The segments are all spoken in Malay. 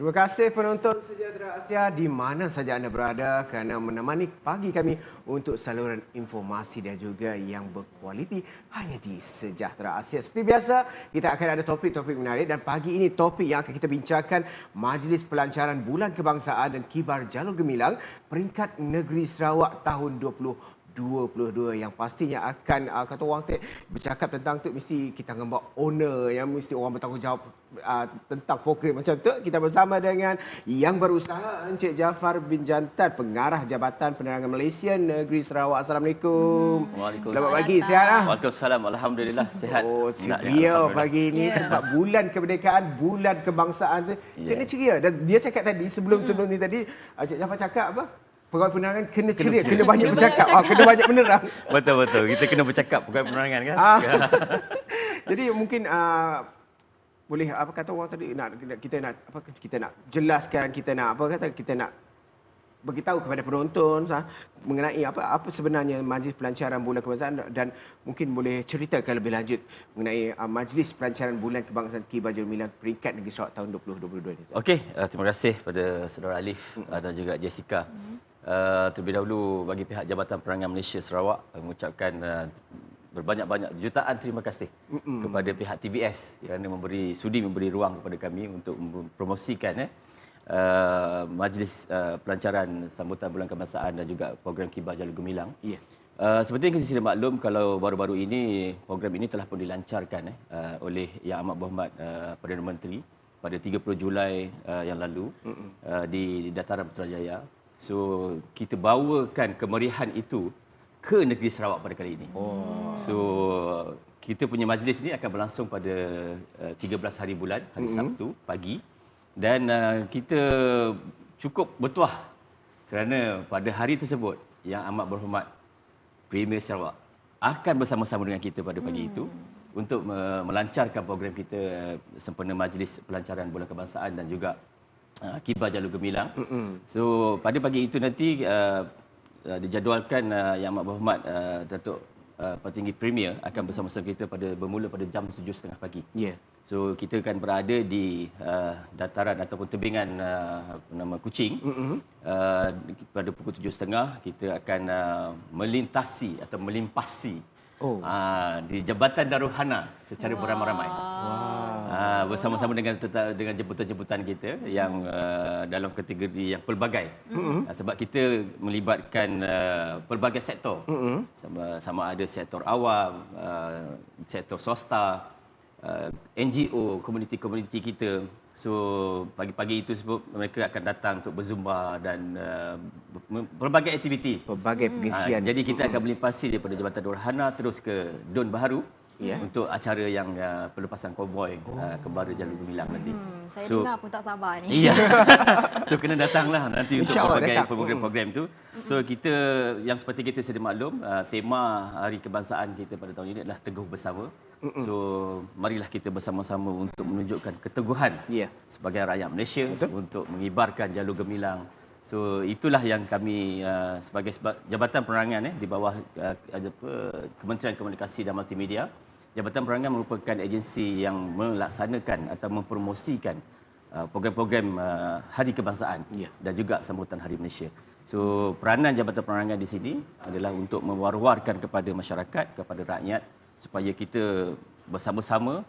Terima kasih penonton Sejahtera Asia di mana saja anda berada kerana menemani pagi kami untuk saluran informasi dan juga yang berkualiti hanya di Sejahtera Asia. Seperti biasa, kita akan ada topik-topik menarik dan pagi ini topik yang akan kita bincangkan Majlis Pelancaran Bulan Kebangsaan dan Kibar Jalur Gemilang peringkat negeri Sarawak tahun 2022 yang pastinya akan kata orang bercakap tentang tu mesti kita akan bawa owner yang mesti orang bertanggungjawab tentang program macam tu. Kita bersama dengan yang berusaha Encik Jaafar bin Jantan, pengarah Jabatan Penerangan Malaysia Negeri Sarawak. Assalamualaikum. Waalaikumsalam. Selamat pagi, sihat ah? Waalaikumsalam. Alhamdulillah sihat. Oh, ceria pagi ini sebab bulan kemerdekaan, bulan kebangsaan tu kena ceria. Dan dia cakap tadi sebelum ni tadi Encik Jaafar cakap apa? Pegawai penerangan kena ceria, kena banyak bercakap. Kena banyak menerang. Betul. Kita kena bercakap pegawai penerangan kan. Jadi mungkin boleh apa kata orang tadi kita nak jelaskan, kita nak beritahu kepada penonton mengenai apa sebenarnya Majlis Pelancaran Bulan Kebangsaan dan mungkin boleh ceritakan lebih lanjut mengenai Majlis Pelancaran Bulan Kebangsaan Kibar Jalur Gemilang peringkat negeri Sarawak tahun 2022 ini. Okey, terima kasih pada saudara Alif dan juga Jessica. Terlebih dahulu bagi pihak Jabatan Penerangan Malaysia Sarawak mengucapkan berbanyak-banyak jutaan terima kasih kepada pihak TBS kerana sudi memberi ruang kepada kami untuk mempromosikan Majlis Pelancaran Sambutan Bulan Kebangsaan dan juga program Kibar Jalur Gemilang. Seperti yang kita sudah maklum, kalau baru-baru ini program ini telah pun dilancarkan oleh Yang Amat Berhormat Perdana Menteri pada 30 Julai yang lalu di Dataran Putrajaya. So kita bawakan kemeriahan itu ke negeri Sarawak pada kali ini. So kita punya majlis ini akan berlangsung pada 13 hari bulan, hari Sabtu pagi. Dan kita cukup bertuah kerana pada hari tersebut Yang Amat Berhormat Premier Sarawak akan bersama-sama dengan kita pada pagi itu untuk melancarkan program kita sempena Majlis Pelancaran Bulan Kebangsaan dan juga Kibar Jalur Gemilang. So pada pagi itu nanti dijadualkan Yang Amat Berhormat Datuk Petinggi Premier akan bersama-sama kita bermula pada jam 7.30 pagi. So kita akan berada di dataran ataupun tebingan nama Kuching. Pada pukul 7.30 kita akan melintasi atau melimpasi di Jabatan Darul Hana secara beramai-ramai. Bersama-sama dengan jemputan-jemputan kita yang dalam kategori yang pelbagai. Sebab kita melibatkan pelbagai sektor. Sama ada sektor awam, sektor swasta, NGO, komuniti-komuniti kita. So pagi-pagi itu mereka akan datang untuk berzumba dan pelbagai aktiviti. Pelbagai pengisian. Jadi kita akan melimpasi daripada Jabatan Darul Hana terus ke Dun Baharu. Untuk acara yang pelepasan konvoi Kembara Jalur Gemilang nanti. Saya dengar pun tak sabar ni. Iya. So kena datanglah nanti untuk pelbagai program-program tu. So kita yang seperti kita sedia maklum, tema Hari Kebangsaan kita pada tahun ini adalah Teguh Bersama. So marilah kita bersama-sama untuk menunjukkan keteguhan sebagai rakyat Malaysia untuk mengibarkan jalur gemilang. So itulah yang kami sebagai Jabatan Penerangan di bawah Kementerian Komunikasi dan Multimedia. Jabatan Penerangan merupakan agensi yang melaksanakan atau mempromosikan program-program Hari Kebangsaan dan juga sambutan Hari Malaysia. So peranan Jabatan Penerangan di sini adalah untuk mewar-warkan kepada masyarakat, kepada rakyat supaya kita bersama-sama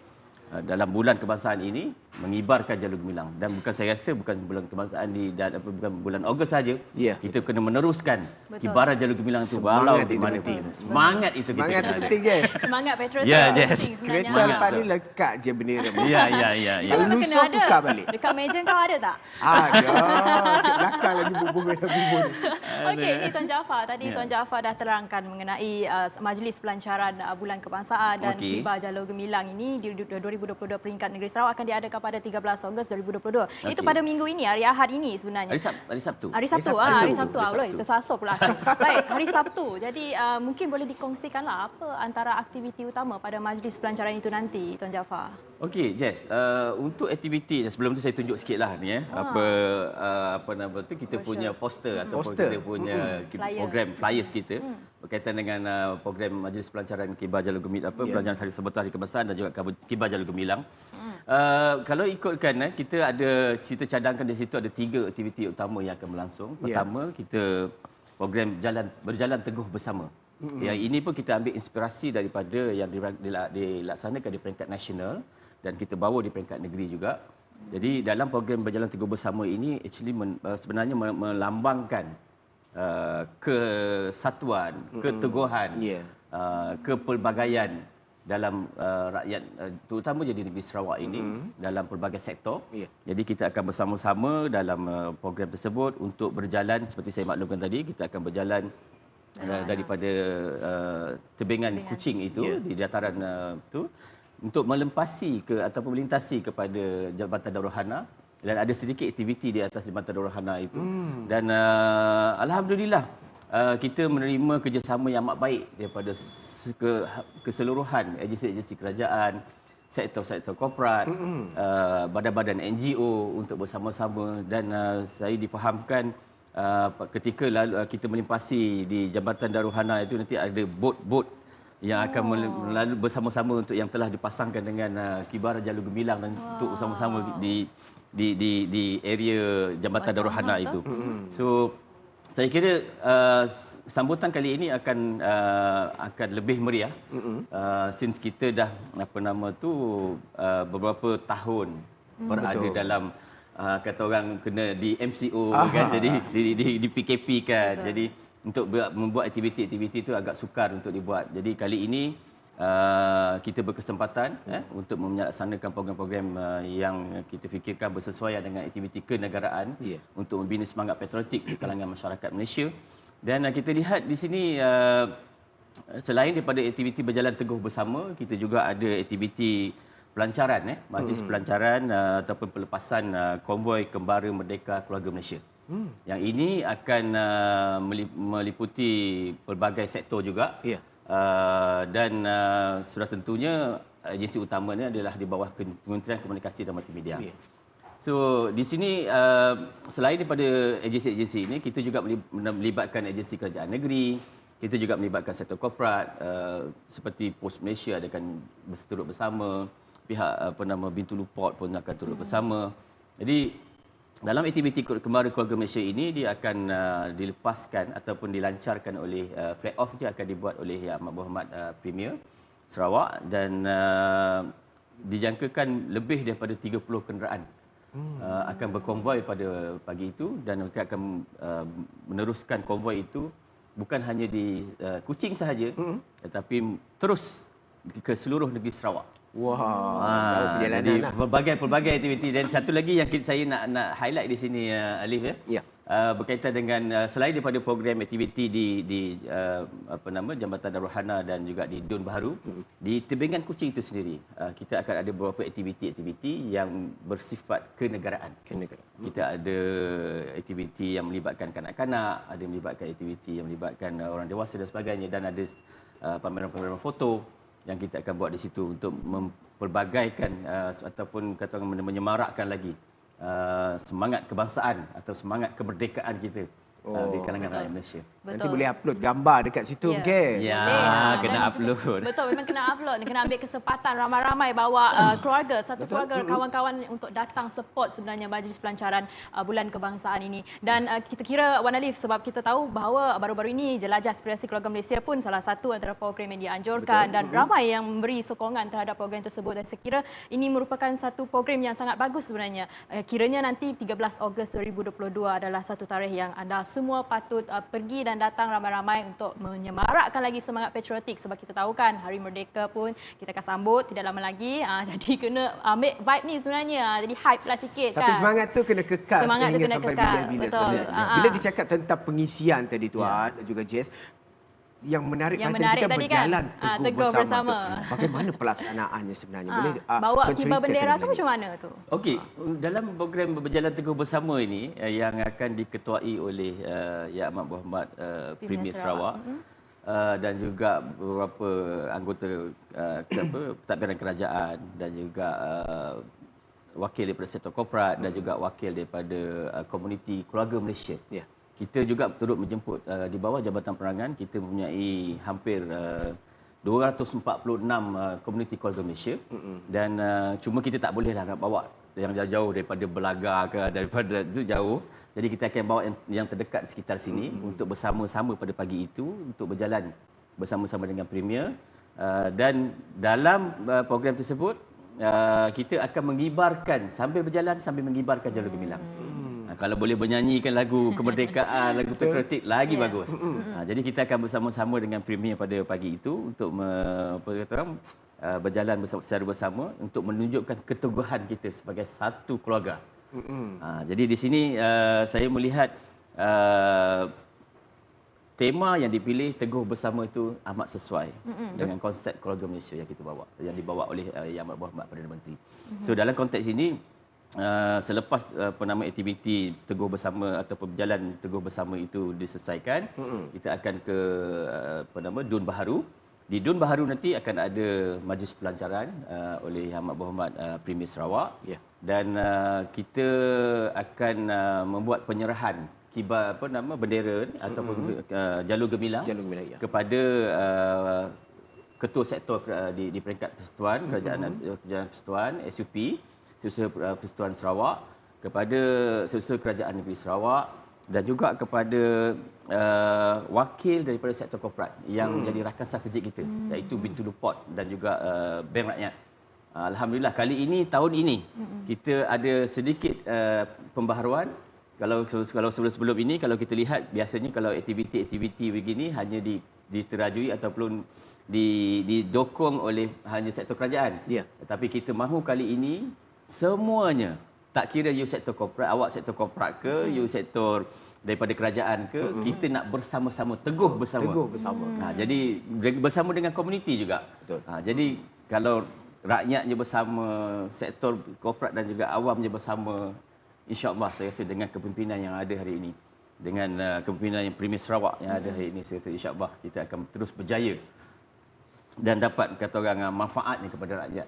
dalam bulan kebangsaan ini mengibarkan jalur gemilang. Dan bukan saya rasa bukan bulan kebangsaan bukan bulan Ogos saja. Kita kena meneruskan kibaran jalur gemilang itu walau di mana pun. Semangat itu kita kena penting je. Semangat patriotik penting sebenarnya. Kereta lepas ni lekat je bendera. Ya. Kalau lusuh tukar balik. Dekat meja kau ada tak? Ada. Asyik belakang lagi bubur. Okey, ini Tuan Jaafar. Tadi Tuan Jaafar dah terangkan mengenai Majlis Pelancaran Bulan Kebangsaan dan Kibar Jalur Gemilang ini di 2022 peringkat negeri Sarawak akan diadakan pada 13 Ogos 2022. Itu pada minggu ini, hari Ahad ini sebenarnya. Hari Sabtu. Hari Sabtu. Tersasar pula. Baik, hari Sabtu. Jadi mungkin boleh dikongsikanlah apa antara aktiviti utama pada Majlis Pelancaran itu nanti, Tuan Jaafar. Okey, Jess. Untuk aktiviti sebelum tu saya tunjuk sikitlah ni apa nama tu kita punya poster ataupun kita punya program flyers kita berkaitan dengan program Majlis Pelancaran Kibar Jalur Gemilang Pelancaran Hari Sambutan Hari Kebangsaan dan juga Kibar Jalur Gemilang. Kalau ikutkan kita cadangkan di situ ada 3 aktiviti utama yang akan berlangsung. Pertama, kita program berjalan teguh bersama. Yang ini pun kita ambil inspirasi daripada yang dilaksanakan di peringkat nasional dan kita bawa di peringkat negeri juga. Jadi dalam program berjalan teguh bersama ini sebenarnya melambangkan kesatuan, keteguhan, kepelbagaian dalam rakyat, terutama jadi negeri Sarawak ini dalam pelbagai sektor. Jadi kita akan bersama-sama dalam program tersebut untuk berjalan seperti saya maklumkan tadi, kita akan berjalan daripada tebingan Kuching itu di dataran itu untuk melempasi ataupun melintasi kepada Jambatan Darul Hana, dan ada sedikit aktiviti di atas Jambatan Darul Hana itu. Dan alhamdulillah kita menerima kerjasama yang amat baik daripada keseluruhan agensi-agensi kerajaan, sektor-sektor korporat, badan-badan NGO untuk bersama-sama, dan saya difahamkan ketika kita melimpasi di Jambatan Darul Hana itu nanti ada bot-bot yang akan melalui bersama-sama untuk yang telah dipasangkan dengan Kibara Jalur Gemilang dan untuk bersama-sama di area Jambatan Darul Hana itu. So saya kira sambutan kali ini akan lebih meriah since kita dah beberapa tahun berada dalam kata orang kena di MCO kan, jadi di PKP kan. Jadi untuk membuat aktiviti-aktiviti itu agak sukar untuk dibuat. Jadi kali ini kita berkesempatan untuk melaksanakan program-program yang kita fikirkan bersesuaian dengan aktiviti kenegaraan untuk membina semangat patriotik di kalangan masyarakat Malaysia. Dan kita lihat di sini selain daripada aktiviti berjalan teguh bersama, kita juga ada aktiviti pelancaran, majlis pelancaran ataupun pelepasan konvoi Kembara Merdeka Keluarga Malaysia. Yang ini akan meliputi pelbagai sektor juga. Dan sudah tentunya agensi utamanya adalah di bawah Kementerian Komunikasi dan Multimedia. So di sini selain daripada agensi-agensi ini, kita juga melibatkan agensi kerajaan negeri, kita juga melibatkan sektor korporat seperti Pos Malaysia akan turut bersama, pihak Bintulu Port pun akan turut bersama. Jadi dalam aktiviti Kembara Keluarga Malaysia ini, dia akan dilepaskan ataupun dilancarkan oleh flag off dia akan dibuat oleh Yang Amat Berhormat Premier Sarawak, dan dijangkakan lebih daripada 30 kenderaan akan berkonvoi pada pagi itu, dan mereka akan meneruskan konvoi itu bukan hanya di Kuching sahaja, tetapi terus ke seluruh negeri Sarawak. Jadi pelbagai aktiviti. Dan satu lagi yang saya nak highlight di sini, Alif, berkaitan dengan selain daripada program aktiviti di Jambatan Darul Hana dan juga di Dun Baharu, di tebingan Kuching itu sendiri kita akan ada beberapa aktiviti yang bersifat kenegaraan. Kita ada aktiviti yang melibatkan kanak-kanak, ada melibatkan aktiviti yang melibatkan orang dewasa dan sebagainya, dan ada pameran-pameran foto yang kita akan buat di situ untuk mempelbagaikan ataupun kata orang menyemarakkan lagi semangat kebangsaan atau semangat kemerdekaan kita di kalangan rakyat Malaysia. Nanti boleh upload gambar dekat situ, Jess. Kena upload. Betul, memang kena upload. Kena ambil kesempatan ramai-ramai bawa keluarga, satu keluarga, kawan-kawan untuk datang support sebenarnya majlis pelancaran Bulan Kebangsaan ini. Dan kita kira, Wan Alif, sebab kita tahu bahawa baru-baru ini Jelajah Aspirasi Keluarga Malaysia pun salah satu antara program yang dianjurkan, dan ramai yang memberi sokongan terhadap program tersebut. Dan saya kira ini merupakan satu program yang sangat bagus sebenarnya. Kiranya nanti 13 Ogos 2022 adalah satu tarikh yang anda semua patut pergi dan datang ramai-ramai untuk menyemarakkan lagi semangat patriotik, sebab kita tahu kan Hari Merdeka pun kita akan sambut tidak lama lagi. Jadi kena ambil vibe ni sebenarnya. Jadi hype lah sikit kan. Tapi semangat tu kena kekal sehingga sampai bila-bila sebenarnya. Bila dicakap tentang pengisian tadi Tuan dan juga Jess, yang menarik kita berjalan teguh bersama. Bagaimana pelaksanaannya sebenarnya? Boleh bawa kibar bendera tu macam mana tu? Okey, dalam program berjalan teguh bersama ini yang akan diketuai oleh Yang Amat Berhormat Premier Sarawak dan juga beberapa anggota pentadbiran kerajaan dan juga wakil daripada sektor korporat dan juga wakil daripada komuniti keluarga Malaysia. Kita juga turut menjemput di bawah Jabatan Penerangan. Kita mempunyai hampir 246 komuniti keluarga Malaysia dan cuma kita tak bolehlah nak bawa yang jauh-jauh daripada Belagar ke daripada itu jauh. Jadi kita akan bawa yang terdekat sekitar sini untuk bersama-sama pada pagi itu untuk berjalan bersama-sama dengan Premier dan dalam program tersebut kita akan mengibarkan sambil berjalan sambil mengibarkan jalur gemilang. Kalau boleh bernyanyikan lagu kemerdekaan, lagu patriotik lagi bagus. Jadi kita akan bersama-sama dengan Premier pada pagi itu untuk berjalan secara bersama untuk menunjukkan keteguhan kita sebagai satu keluarga. Jadi di sini saya melihat tema yang dipilih Teguh Bersama itu amat sesuai dengan konsep keluarga Malaysia yang kita bawa, yang dibawa oleh Yang Amat Berhormat Perdana Menteri. So dalam konteks ini selepas aktiviti Teguh Bersama ataupun berjalan Teguh Bersama itu diselesaikan, kita akan ke Dun Baharu. Di Dun Baharu nanti akan ada majlis pelancaran oleh Yang Amat Berhormat Premier Sarawak dan kita akan membuat penyerahan kibar bendera ataupun jalur gemilang kepada ketua sektor di peringkat persekutuan kerajaan persekutuan SUP Setiausaha Persekutuan Sarawak, kepada Setiausaha Kerajaan Negeri Sarawak dan juga kepada wakil daripada sektor korporat yang menjadi rakan strategik kita iaitu Bintulu Port dan juga Bank Rakyat. Alhamdulillah tahun ini kita ada sedikit pembaharuan. Kalau sebelum ini kalau kita lihat biasanya kalau aktiviti begini hanya diterajui ataupun didokong oleh hanya sektor kerajaan. Tetapi kita mahu kali ini semuanya, tak kira you sektor korporat, awak sektor korporat ke, you sektor daripada kerajaan ke, kita nak bersama-sama teguh bersama. Jadi bersama dengan komuniti juga. Jadi kalau rakyatnya bersama, sektor korporat dan juga awamnya bersama, insya-Allah saya rasa dengan kepimpinan yang ada hari ini, dengan kepimpinan yang Premier Sarawak yang ada hari ini, saya rasa insya-Allah kita akan terus berjaya dan dapat kata orang manfaatnya kepada rakyat.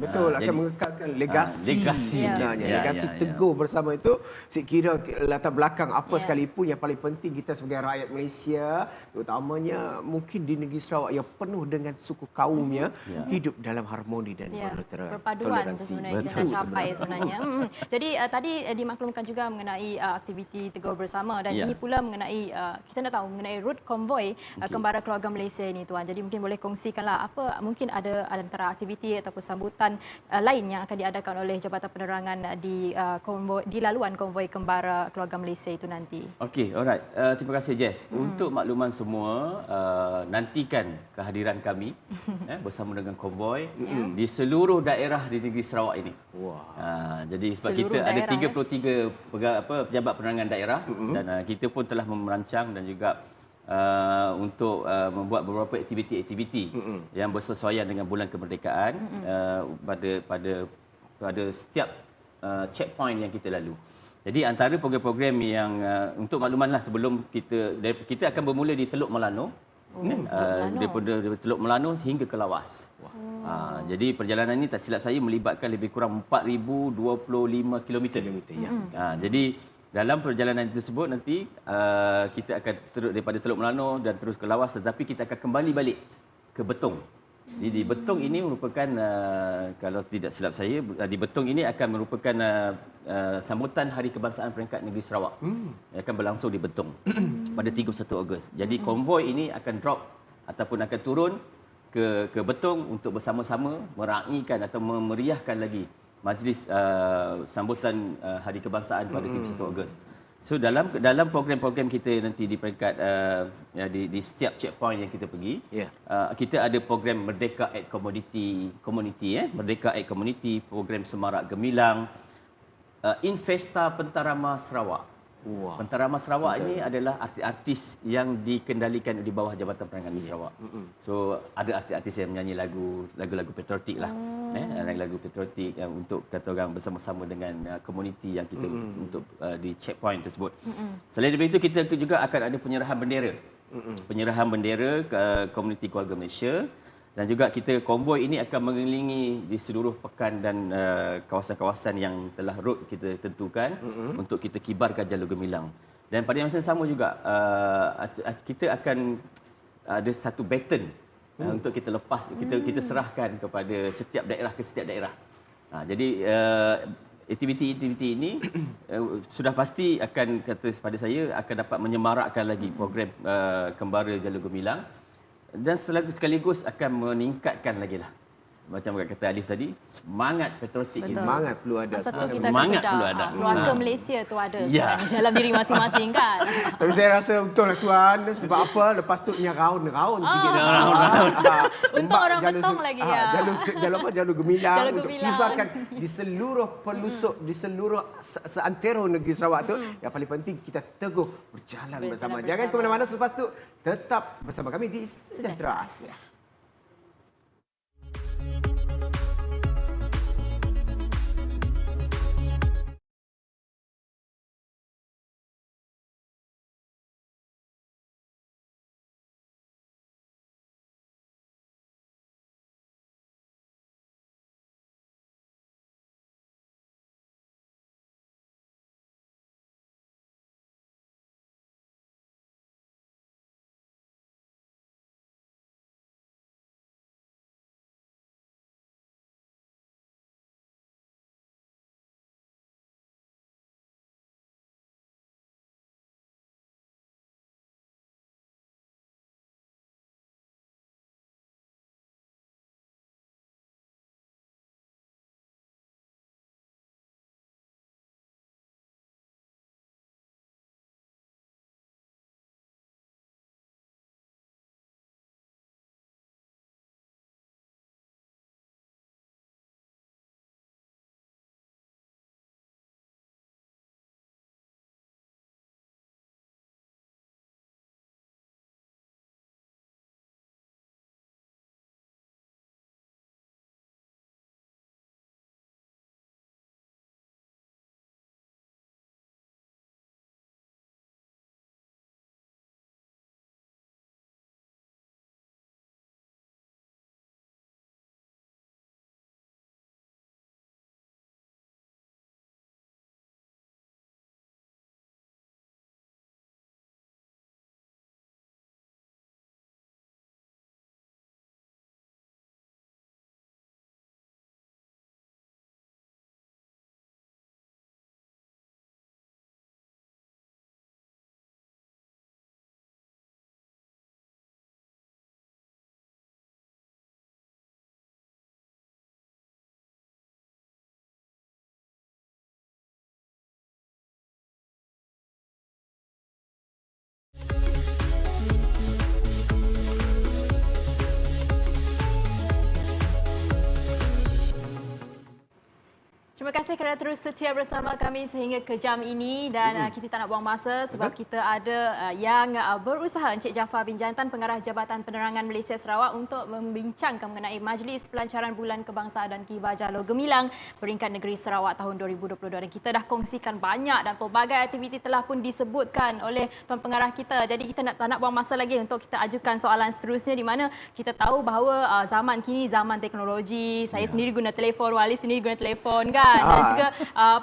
Betul, akan mengekalkan legasi sebenarnya. Legasi Teguh Bersama itu sekira latar belakang apa sekalipun yang paling penting kita sebagai rakyat Malaysia, terutamanya mungkin di negeri Sarawak yang penuh dengan suku kaumnya, hidup dalam harmoni dan perpaduan sebenarnya kita capai sebenarnya. Jadi tadi dimaklumkan juga mengenai aktiviti Teguh Bersama dan ini pula mengenai kita nak tahu mengenai route konvoi Kembara Keluarga Malaysia ini tuan. Jadi mungkin boleh kongsikanlah apa mungkin ada antara aktiviti ataupun sambutan lain yang akan diadakan oleh Jabatan Penerangan di laluan konvoi Kembara Keluarga Malaysia itu nanti. Okey, alright. Terima kasih Jess. Untuk makluman semua, nantikan kehadiran kami bersama dengan konvoi di seluruh daerah di negeri Sarawak ini. Jadi sebab seluruh kita ada 33 pejabat penerangan daerah dan kita pun telah merancang dan juga untuk membuat beberapa aktiviti-aktiviti yang bersesuaian dengan bulan kemerdekaan pada setiap checkpoint yang kita lalu. Jadi antara program-program yang untuk maklumanlah sebelum kita akan bermula di Teluk Melano, daripada Teluk Melano hingga ke Lawas. Jadi perjalanan ini tak silap saya melibatkan lebih kurang 4,025 km. Jadi dalam perjalanan tersebut nanti kita akan terus daripada Teluk Melano dan terus ke Lawas, tetapi kita akan kembali balik ke Betong. Jadi Betong ini merupakan kalau tidak silap saya di Betong ini akan merupakan sambutan Hari Kebangsaan Peringkat Negeri Sarawak. Yang akan berlangsung di Betong pada 31 Ogos. Jadi konvoi ini akan drop ataupun akan turun ke Betong untuk bersama-sama meraihkan atau memeriahkan lagi majlis sambutan Hari Kebangsaan pada 31 Ogos. So dalam program-program kita nanti di peringkat di setiap checkpoint yang kita pergi, kita ada program Merdeka at Community, Merdeka at Community, program Semarak Gemilang, Investa Pentarama Sarawak. Pentarama Sarawak ini adalah artis-artis yang dikendalikan di bawah Jabatan Penerangan di Sarawak. So ada artis-artis yang menyanyi lagu-lagu patriotik lah. Lagu-lagu patriotik yang untuk kata orang bersama-sama dengan komuniti yang kita untuk di checkpoint tersebut. Selain daripada itu kita juga akan ada penyerahan bendera. Penyerahan bendera ke komuniti keluarga Malaysia. Dan juga kita konvoi ini akan mengelilingi di seluruh pekan dan kawasan-kawasan yang telah route kita tentukan untuk kita kibarkan jalur gemilang. Dan pada masa yang sama juga kita akan ada satu baton untuk kita lepas, kita serahkan kepada setiap daerah ke setiap daerah. Jadi aktiviti-aktiviti ini sudah pasti akan, kata pada saya, akan dapat menyemarakkan lagi program Kembara Jalur Gemilang, dan sekaligus akan meningkatkan lagi lah, macam kata Alif tadi, semangat patriotik ini. Semangat perlu ada. Semangat perlu ada. Keluarga Malaysia tu ada sebenarnya dalam diri masing-masing kan. Tapi saya rasa betul lah Tuan. Sebab apa? Lepas tu punya raun sikit. Untung orang Betong lagi ya. Jalur Gemilang Jalur untuk Gemilang. kibarkan di seluruh pelosok, di seluruh seantero negeri Sarawak tu. Yang paling penting kita teguh berjalan bersama. Jangan ke mana-mana, selepas tu tetap bersama kami di Sejahtera Asia. Terima kasih kerana terus setia bersama kami sehingga ke jam ini, dan kita tak nak buang masa sebab kita ada yang berusaha, Encik Jaafar bin Jantan, Pengarah Jabatan Penerangan Malaysia Sarawak, untuk membincangkan mengenai Majlis Pelancaran Bulan Kebangsaan dan Kibar Jalur Gemilang Peringkat Negeri Sarawak tahun 2022. Dan kita dah kongsikan banyak dan pelbagai aktiviti telah pun disebutkan oleh Tuan Pengarah kita. Jadi kita tak nak buang masa lagi untuk kita ajukan soalan seterusnya, di mana kita tahu bahawa zaman kini zaman teknologi. Saya sendiri guna telefon, Walif sendiri guna telefon kan. Dan juga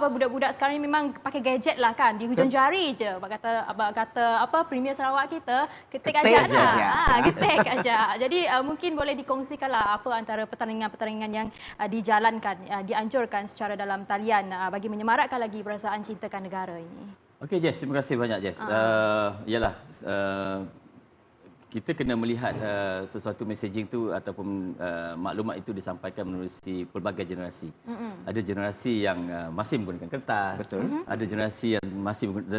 budak-budak sekarang ni memang pakai gadget lah kan, di hujung jari je. Abang kata Premier Sarawak kita ketik aja lah. Ketik aja. Jadi mungkin boleh dikongsikanlah apa antara pertandingan-pertandingan yang dijalankan, dianjurkan secara dalam talian bagi menyemarakkan lagi perasaan cintakan negara ini. Okey Jess, terima kasih banyak Jess. Kita kena melihat sesuatu messaging tu ataupun maklumat itu disampaikan menerusi pelbagai generasi. Ada generasi yang masih menggunakan kertas, ada generasi yang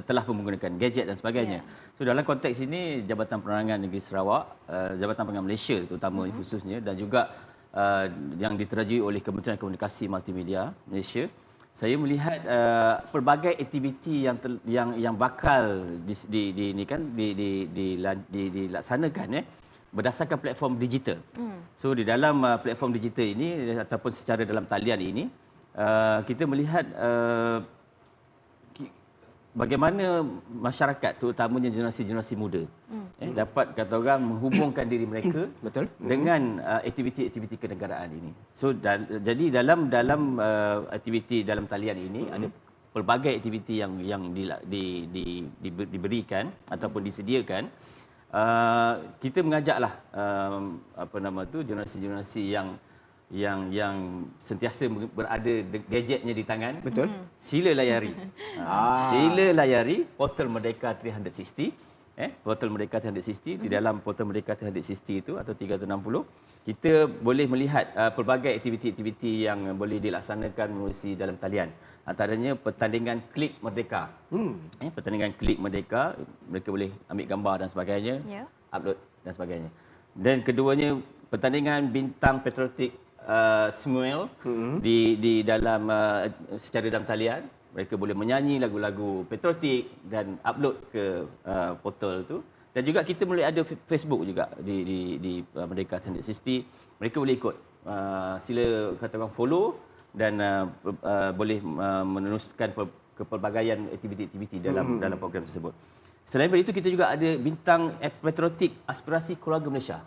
telah menggunakan gadget dan sebagainya. So dalam konteks ini, Jabatan Penerangan Negeri Sarawak, Jabatan Penerangan Malaysia terutama khususnya, dan juga yang diterajui oleh Kementerian Komunikasi Multimedia Malaysia, saya melihat pelbagai aktiviti yang bakal dilaksanakan berdasarkan platform digital. So di dalam platform digital ini ataupun secara dalam talian ini, kita melihat bagaimana masyarakat, terutamanya generasi-generasi muda, dapat, kata orang, menghubungkan diri mereka dengan aktiviti-aktiviti kenegaraan ini. So jadi dalam aktiviti dalam talian ini ada pelbagai aktiviti yang diberikan ataupun disediakan kita mengajaklah generasi-generasi yang sentiasa berada gadgetnya di tangan. Betul. Sila layari. Sila layari portal Merdeka 360. Portal Merdeka 360. Di dalam portal Merdeka 360 itu atau 360, kita boleh melihat pelbagai aktiviti-aktiviti yang boleh dilaksanakan melalui dalam talian. Antaranya pertandingan Klik Merdeka. Pertandingan Klik Merdeka, mereka boleh ambil gambar dan sebagainya, upload dan sebagainya. Dan keduanya pertandingan bintang patriotik Samuel di dalam secara dalam talian. Mereka boleh menyanyi lagu-lagu patriotik dan upload ke portal tu. Dan juga kita boleh ada Facebook juga di Merdeka 360. Mereka boleh ikut. Sila katakan follow dan boleh meneruskan kepelbagaian aktiviti-aktiviti dalam program tersebut. Selain daripada itu, kita juga ada bintang patriotik Aspirasi Keluarga Malaysia.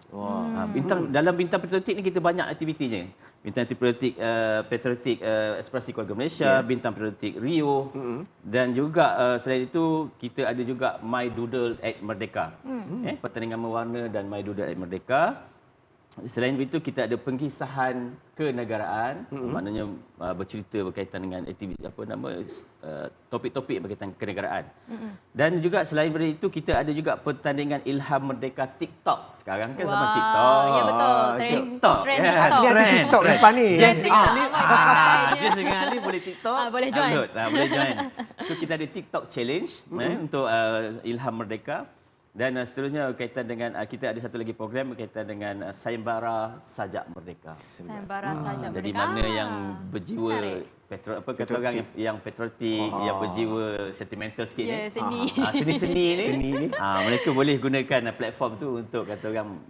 Dalam bintang patriotik ni kita banyak aktivitinya. Bintang patriotik Aspirasi Keluarga Malaysia, bintang patriotik Rio, dan juga selain itu kita ada juga My Doodle at Merdeka. Pertandingan mewarna dan My Doodle at Merdeka. Selain itu, kita ada pengkisahan kenegaraan, maknanya bercerita berkaitan dengan aktiviti topik-topik berkaitan kenegaraan. Dan juga selain daripada itu, kita ada juga pertandingan Ilham Merdeka TikTok. Sekarang kan zaman TikTok. Ya betul. TikTok. Trend Ini artis TikTok depan ni. Just sekali boleh TikTok. Boleh join. Boleh join. So kita ada TikTok challenge untuk Ilham Merdeka. Dan seterusnya berkaitan dengan kita ada satu lagi program berkaitan dengan sayembara sajak merdeka. Sayembara sajak merdeka. Jadi mana yang berjiwa kata orang yang patriotik, yang berjiwa sentimental sikit ni. Seni-seni ni. Mereka boleh gunakan platform tu untuk kata orang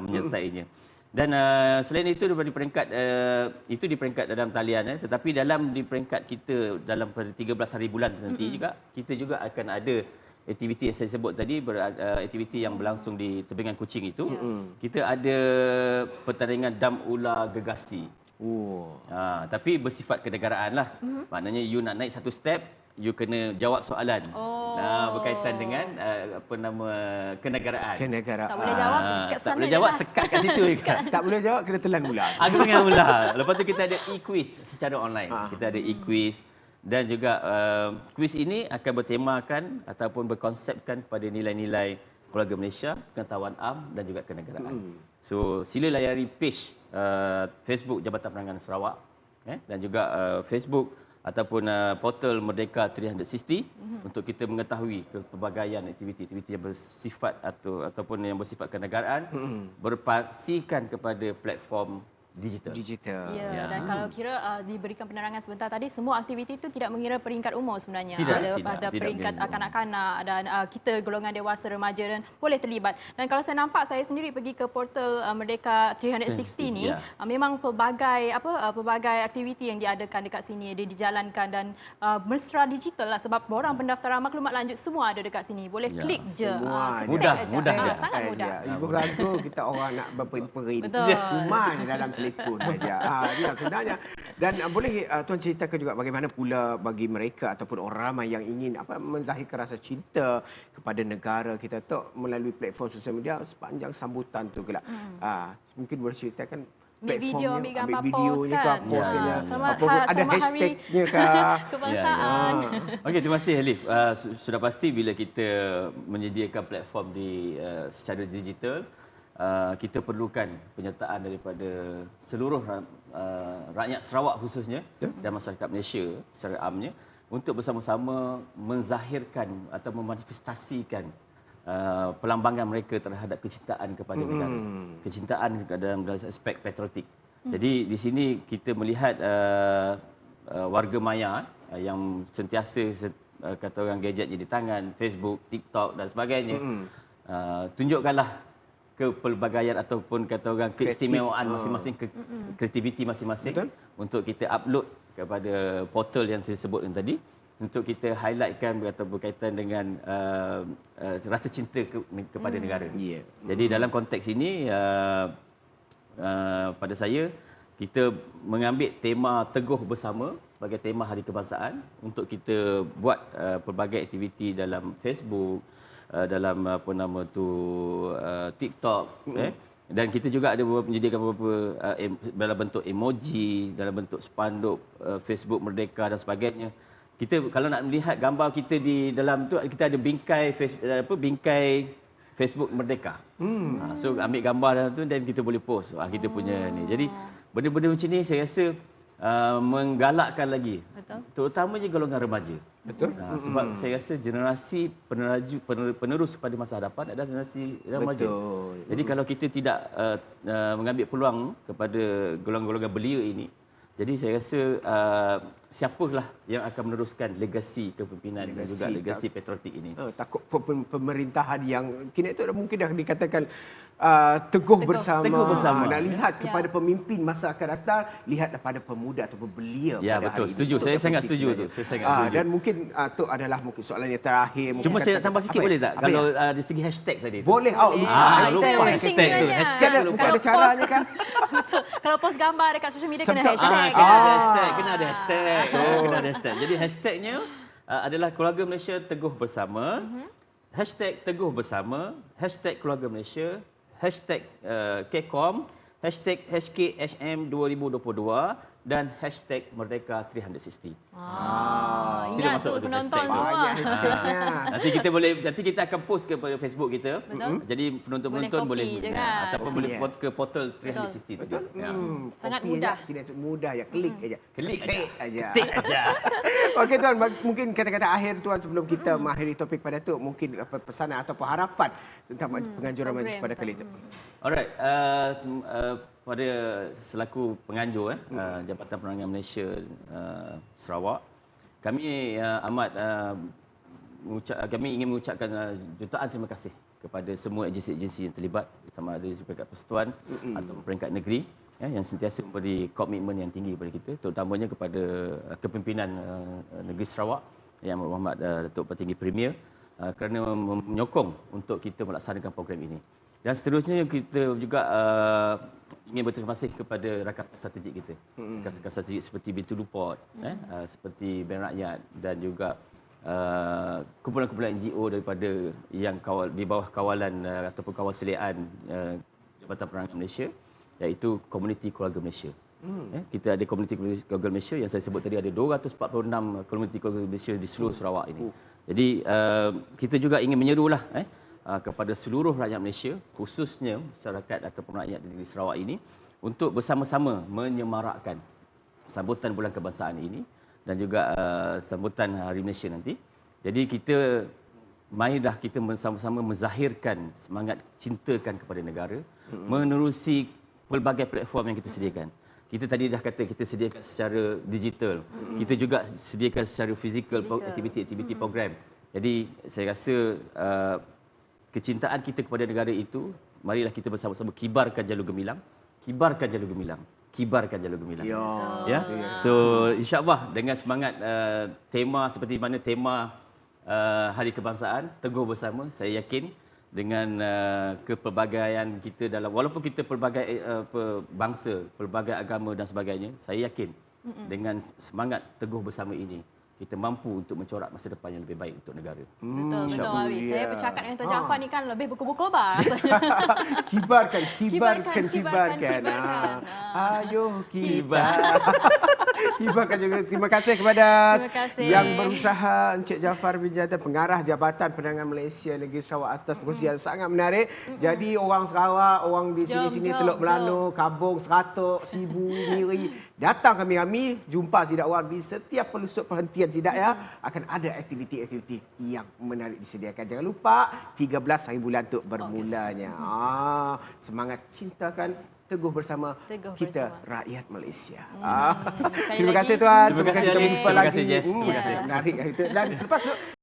menyertainya. Dan selain itu daripada peringkat itu di peringkat dalam talian, tetapi di peringkat kita dalam 13 hari bulan nanti juga kita juga akan ada aktiviti yang saya sebut tadi, aktiviti yang berlangsung di Tebingan Kuching itu. Kita ada pertandingan dam ular gegasi. Tapi bersifat kenegaraan lah. Maknanya you nak naik satu step, you kena jawab soalan. Berkaitan dengan kenegaraan. Tak boleh jawab kat sana. Tak boleh jawab, sekat kat situ juga. Tak boleh jawab, kena telan ular. Telan ular. Lepas tu kita ada e-quiz secara online. Kita ada e-quiz. Dan juga kuis ini akan bertemakan ataupun berkonsepkan pada nilai-nilai keluarga Malaysia, pengetahuan am dan juga kenegaraan. So sila layari page Facebook Jabatan Penerangan Sarawak dan juga Facebook ataupun portal Merdeka 360 untuk kita mengetahui pelbagaian aktiviti-aktiviti yang bersifat ataupun yang bersifat kenegaraan berpaksikan kepada platform digital. Ya, dan kalau kira diberikan penerangan sebentar tadi, semua aktiviti itu tidak mengira peringkat umur sebenarnya. Ada peringkat kanak-kanak dan kita golongan dewasa, remaja dan boleh terlibat. Dan kalau saya nampak, saya sendiri pergi ke portal Merdeka 360 ni, memang pelbagai aktiviti yang diadakan dekat sini dia dijalankan dan mesra digital lah, sebab borang pendaftaran maklumat lanjut semua ada dekat sini. Boleh klik je. Mudah je. Sangat mudah. Ibu ragu kita orang nak berperin-perin. Betul. Cuma dalam telefon saja. Dia sebenarnya. Dan boleh tuan ceritakan juga bagaimana pula bagi mereka ataupun orang ramai yang ingin menzahirkan rasa cinta kepada negara kita tu melalui platform sosial media sepanjang sambutan tu kelak. Mungkin boleh ceritakan ambil gambar, videonya post kan. Postnya. Selamat Ada hari hashtagnya ke? kebangsaan. Okey, terima kasih Alif. Sudah pasti bila kita menyediakan platform secara digital, kita perlukan penyertaan daripada seluruh rakyat Sarawak khususnya dan masyarakat Malaysia secara amnya untuk bersama-sama menzahirkan atau memanifestasikan pelambangan mereka terhadap kecintaan kepada negara. Kecintaan dalam aspek patriotik. Jadi di sini kita melihat warga maya yang sentiasa kata orang gadgetnya di tangan, Facebook, TikTok dan sebagainya. Tunjukkanlah kepelbagaian ataupun kata orang keistimewaan masing-masing, kreativiti masing-masing untuk kita upload kepada portal yang saya sebutkan tadi untuk kita highlightkan berkaitan dengan rasa cinta kepada negara. Jadi dalam konteks ini pada saya kita mengambil tema Teguh Bersama sebagai tema Hari Kebangsaan untuk kita buat pelbagai aktiviti dalam Facebook, dalam apa nama tu TikTok dan kita juga ada menyediakan beberapa dalam bentuk emoji, dalam bentuk spanduk Facebook Merdeka dan sebagainya. Kita kalau nak melihat gambar kita di dalam tu, kita ada bingkai bingkai Facebook Merdeka. So ambil gambar dalam tu dan kita boleh post kita punya ni. Jadi benda-benda macam ni saya rasa menggalakkan lagi. Betul. Terutamanya golongan remaja. Betul. Sebab saya rasa generasi penerus pada masa hadapan adalah generasi remaja. Betul. Jadi kalau kita tidak mengambil peluang kepada golongan-golongan belia ini, jadi saya rasa siapalah yang akan meneruskan legasi kepimpinan dan juga legasi patriotik ini. Takut pemerintahan yang kini itu mungkin dah dikatakan teguh bersama. Teguh bersama. Nak lihat kepada pemimpin masa akan datang, lihatlah pada pemuda ataupun belia Ya, pada betul. hari Setuju. ini. Saya sangat setuju tu. Saya sangat setuju. Dan mungkin tu adalah mungkin soalan yang terakhir. Cuma saya nak tambah sikit boleh tak? Apa Kalau ya? dari segi hashtag tadi tu. Boleh. lupa penting hashtag tu. sebenarnya. Hashtag tu Mungkin lupa. ada caranya kan? Betul. Kalau post gambar dekat social media kena Betul. hashtag. Kena ada hashtag, kena ada hashtag. Kena ada hashtag. Jadi hashtagnya adalah Keluarga Malaysia Teguh Bersama. Hashtag Teguh Bersama, hashtag Keluarga Malaysia, hashtag KCOM, hashtag HKHM 2022 dan hashtag Merdeka 360. Sila Ingat masuk tu tu penonton hashtag. semua. Banyak hashtagnya. Nanti kita akan post kepada Facebook kita. Betul. Jadi penonton-penonton Boleh boleh copy je kan. ataupun Copy, boleh ya. ke portal 360 tu. Betul. Ya. Sangat Copy mudah. aja, tidak mudah ya, klik aja. Klik aja. Tik aja. Okey tuan, mungkin kata-kata akhir tuan sebelum kita mengakhiri topik pada tu, mungkin apa pesanan ataupun harapan tentang penganjuran majlis pada kali itu. Alright, pada selaku penganjur Jabatan Penerangan Malaysia Sarawak, kami kami ingin mengucapkan jutaan terima kasih kepada semua agensi-agensi yang terlibat, sama ada di peringkat persekutuan atau peringkat negeri yang sentiasa memberi komitmen yang tinggi kepada kita, terutamanya kepada kepimpinan negeri Sarawak Yang Berhormat Datuk Petinggi Premier kerana menyokong untuk kita melaksanakan program ini. Dan seterusnya kita juga ingin berterima kasih kepada rakan-rakan strategik kita. Rakan-rakan strategik seperti Bintulu Port, seperti Bank Rakyat dan juga kumpulan-kumpulan NGO daripada yang di bawah kawalan ataupun kawasiliaan Jabatan Penerangan Malaysia, iaitu Komuniti Keluarga Malaysia. Kita ada Komuniti Keluarga Malaysia yang saya sebut tadi, ada 246 Komuniti Keluarga Malaysia di seluruh Sarawak ini. Jadi kita juga ingin menyerulah kepada seluruh rakyat Malaysia, khususnya masyarakat ataupun rakyat di negeri Sarawak ini, untuk bersama-sama menyemarakkan sambutan Bulan Kebangsaan ini dan juga sambutan Hari Malaysia nanti. Jadi marilah kita bersama-sama menzahirkan semangat cintakan kepada negara, menerusi pelbagai platform yang kita sediakan. Kita tadi dah kata kita sediakan secara digital, kita juga sediakan secara fizikal aktiviti program. Jadi saya rasa kecintaan kita kepada negara itu, marilah kita bersama-sama kibarkan jalur gemilang, kibarkan jalur gemilang, kibarkan jalur gemilang. Ya. So insya-Allah dengan semangat tema seperti mana tema Hari Kebangsaan Teguh Bersama, saya yakin dengan kepelbagaian kita dalam, walaupun kita pelbagai bangsa, pelbagai agama dan sebagainya, saya yakin dengan semangat Teguh Bersama ini kita mampu untuk mencorak masa depan yang lebih baik untuk negara. Betul, Awi. Saya bercakap dengan Tuan Jaafar ni kan lebih berkobar-kobar rasanya. Kibarkan. Ayo kibar. Kibarkan juga. Terima kasih kepada yang berusaha, Encik Jaafar bin Jantan, pengarah Jabatan Penerangan Malaysia Negeri Sarawak, atas perkongsian sangat menarik. Jadi orang Sarawak, orang di sini-sini, Teluk Melanu, Kabung, Seratuk, Sibu, Miri, datang kami jumpa Sidak Wan di setiap pelusuk perhentian Sidak ya, akan ada aktiviti-aktiviti yang menarik disediakan. Jangan lupa 13 hari bulan untuk bermulanya. Semangat cintakan Teguh Bersama kita rakyat Malaysia. Terima kasih tuan. Terima kasih, Semoga kita Ali. berjumpa Terima lagi. kasih, Jess. Terima kasih. Menarik itu. Dan selepas tu